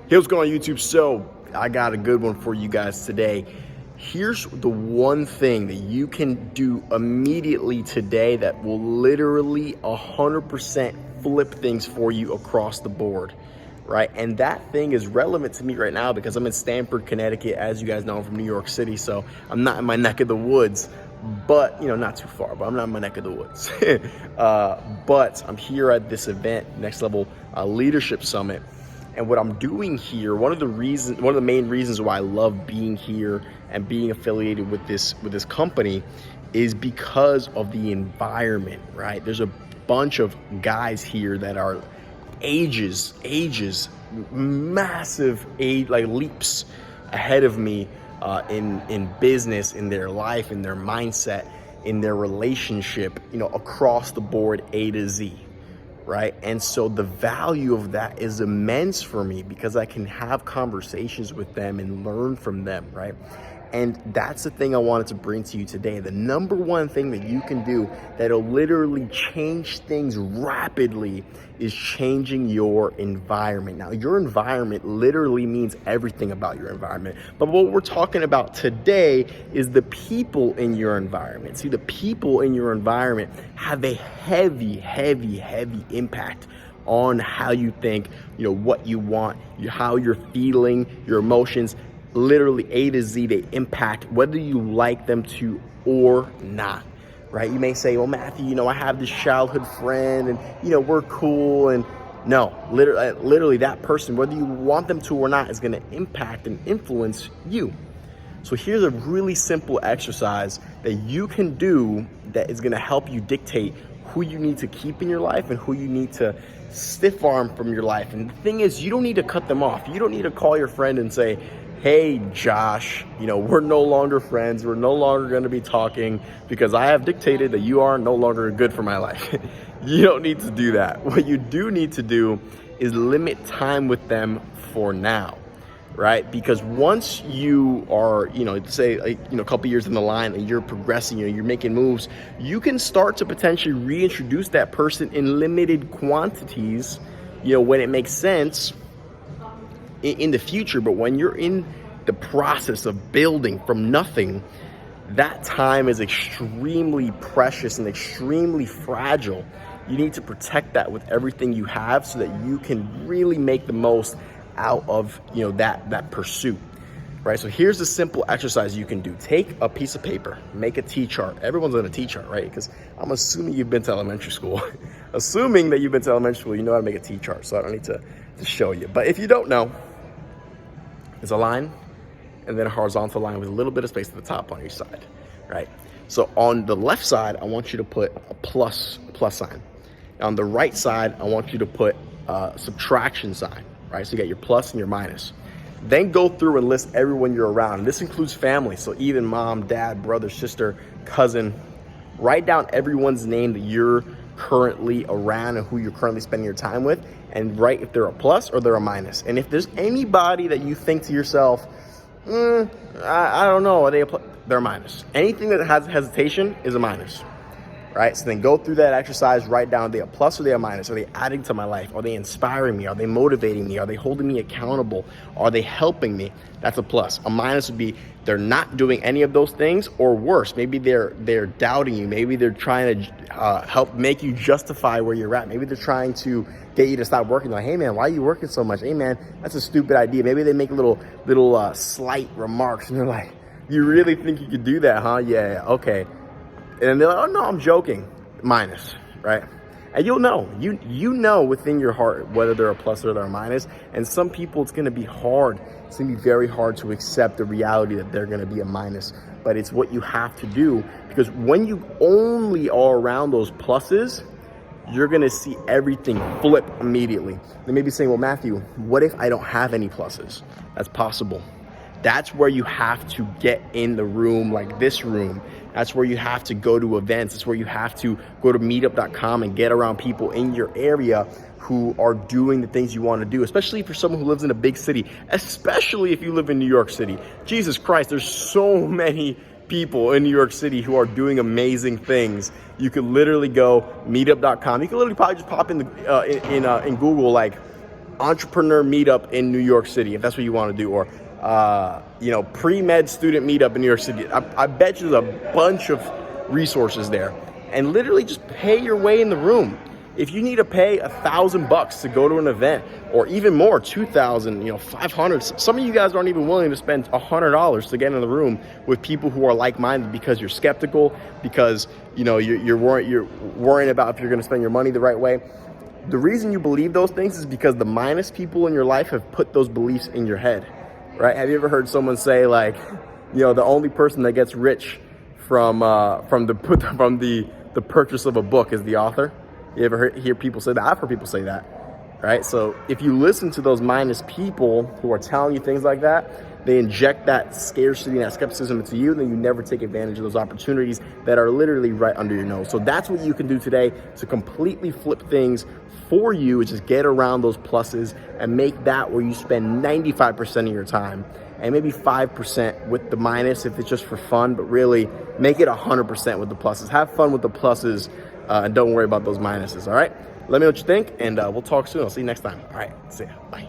Hey, what's going on, YouTube? So I got a good one for you guys today. Here's the one thing that you can do immediately today that will literally 100% flip things for you across the board, right? And that thing is relevant to me right now because I'm in Stamford, Connecticut. As you guys know, I'm from New York City, so I'm not in my neck of the woods, but not too far, but I'm not in my neck of the woods. But I'm here at this event, Next Level Leadership Summit. And what I'm doing here, one of the main reasons why I love being here and being affiliated with this company is because of the environment, right? There's a bunch of guys here that are ages, massive age, like leaps ahead of me in business, in their life, in their mindset, in their relationship, across the board, A to Z. Right? And so the value of that is immense for me because I can have conversations with them and learn from them, right? And that's the thing I wanted to bring to you today. The number one thing that you can do that'll literally change things rapidly is changing your environment. Now, your environment literally means everything about your environment. But what we're talking about today is the people in your environment. See, the people in your environment have a heavy impact on how you think, what you want, how you're feeling, your emotions. Literally A to Z, they impact whether you like them to or not, right? You may say, well, Matthew, I have this childhood friend and, we're cool. And no, literally that person, whether you want them to or not, is going to impact and influence you. So here's a really simple exercise that you can do that is going to help you dictate who you need to keep in your life and who you need to stiff arm from your life. And the thing is, you don't need to cut them off. You don't need to call your friend and say, hey, Josh, we're no longer friends. We're no longer going to be talking because I have dictated that you are no longer good for my life. You don't need to do that. What you do need to do is limit time with them for now, right? Because once you are, say, a couple years in the line and you're progressing, you're making moves, you can start to potentially reintroduce that person in limited quantities, when it makes sense in the future. But when you're in the process of building from nothing, that time is extremely precious and extremely fragile. You need to protect that with everything you have so that you can really make the most out of that pursuit, right? So here's a simple exercise you can do. Take a piece of paper, make a T-chart. Everyone's on a T-chart, right? Because I'm assuming you've been to elementary school. Assuming that you've been to elementary school, you know how to make a T-chart, so I don't need to show you. But if you don't know, it's a line and then a horizontal line with a little bit of space at the top on each side, right? So on the left side, I want you to put a plus sign. On the right side, I want you to put a subtraction sign, right? So you got your plus and your minus. Then go through and list everyone you're around. And this includes family. So even mom, dad, brother, sister, cousin. Write down everyone's name that you're currently around and who you're currently spending your time with, and write if they're a plus or they're a minus. And if there's anybody that you think to yourself, I don't know, are they they're a minus. Anything that has hesitation is a minus, right? So then go through that exercise, write down, are they a plus or are they a minus? Are they adding to my life? Are they inspiring me? Are they motivating me? Are they holding me accountable? Are they helping me? That's a plus. A minus would be they're not doing any of those things, or worse, maybe they're doubting you. Maybe they're trying to help make you justify where you're at. Maybe they're trying to get you to stop working. Like, hey man, why are you working so much? Hey man, that's a stupid idea. Maybe they make little slight remarks and they're like, you really think you could do that, huh? Yeah, okay. And they're like, oh no, I'm joking. Minus, right? And you'll know, you know within your heart whether they're a plus or they're a minus. And some people, it's going to be hard. It's going to be very hard to accept the reality that they're going to be a minus. But it's what you have to do, because when you only are around those pluses, you're going to see everything flip immediately. They may be saying, well, Matthew, what if I don't have any pluses? That's possible. That's where you have to get in the room, like this room. That's where you have to go to events. That's where you have to go to meetup.com and get around people in your area who are doing the things you want to do, especially for someone who lives in a big city, especially if you live in New York City. Jesus Christ, there's so many people in New York City who are doing amazing things. You could literally go meetup.com. You could literally probably just pop in Google, like entrepreneur meetup in New York City, if that's what you want to do, or pre-med student meetup in New York City. I bet you there's a bunch of resources there, and literally just pay your way in the room. If you need to pay $1,000 to go to an event, or even more, 2,000, 500. Some of you guys aren't even willing to spend $100 to get in the room with people who are like-minded because you're skeptical, because you're worrying about if you're going to spend your money the right way. The reason you believe those things is because the minus people in your life have put those beliefs in your head, right? Have you ever heard someone say like, the only person that gets rich from the purchase of a book is the author? You ever hear people say that? I've heard people say that, right? So if you listen to those minus people who are telling you things like that, they inject that scarcity and that skepticism into you, then you never take advantage of those opportunities that are literally right under your nose. So that's what you can do today to completely flip things for you, is just get around those pluses and make that where you spend 95% of your time, and maybe 5% with the minus if it's just for fun, but really make it 100% with the pluses. Have fun with the pluses, and don't worry about those minuses, all right? Let me know what you think, and we'll talk soon. I'll see you next time. All right, see ya. Bye.